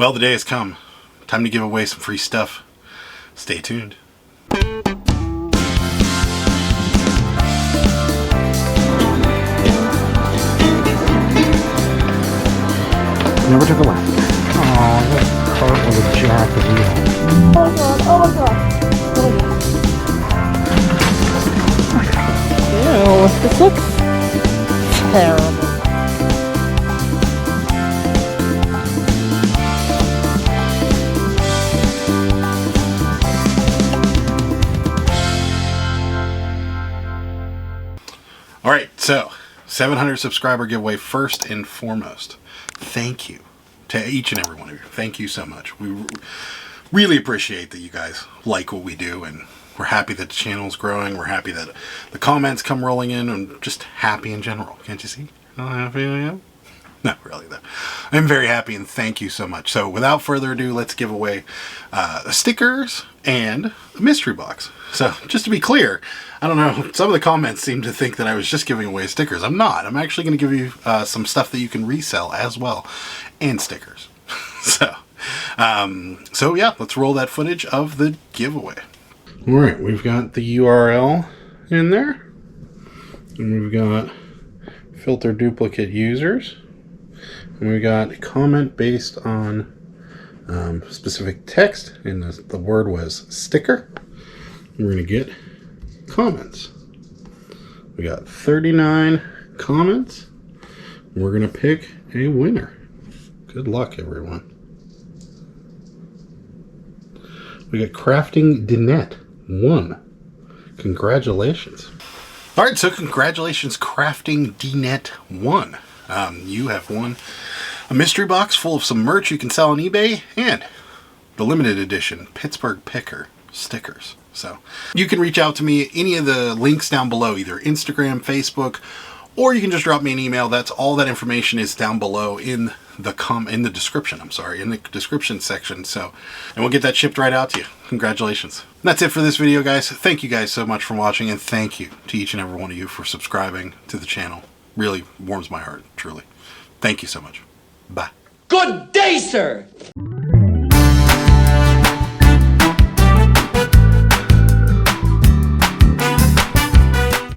Well, the day has come. Time to give away some free stuff. Stay tuned. Never to the left. Oh, that cart with a jack wheel. Oh god, oh god. Oh god. Ew, this looks terrible. Alright, so 700 subscriber giveaway first and foremost. Thank you to each and every one of you. Thank you so much. We really appreciate that you guys like what we do, and we're happy that the channel is growing. We're happy that the comments come rolling in, and just happy in general. Can't you see? Not happy I am? Not really, though. I'm very happy, and thank you so much. So without further ado, let's give away stickers and a mystery box. So just to be clear, I don't know, some of the comments seem to think that I was just giving away stickers. I'm not. I'm actually going to give you some stuff that you can resell as well, and stickers. So yeah, let's roll that footage of the giveaway. All right, we've got the URL in there, and we've got filter duplicate users, and we've got comment based on specific text, and the word was sticker. We're going to get comments. We got 39 comments. We're going to pick a winner. Good luck, everyone. We got Crafting Dinette 1. Congratulations. All right, so congratulations, Crafting Dinette 1. You have won a mystery box full of some merch you can sell on eBay and the limited edition Pittsburgh Picker stickers. So you can reach out to me, any of the links down below, either Instagram, Facebook, or you can just drop me an email. That's all that information is down below in the description. In the description section. So, and we'll get that shipped right out to you. Congratulations. And that's it for this video, guys. Thank you guys so much for watching, and thank you to each and every one of you for subscribing to the channel. Really warms my heart, truly. Thank you so much. Bye. Good day, sir!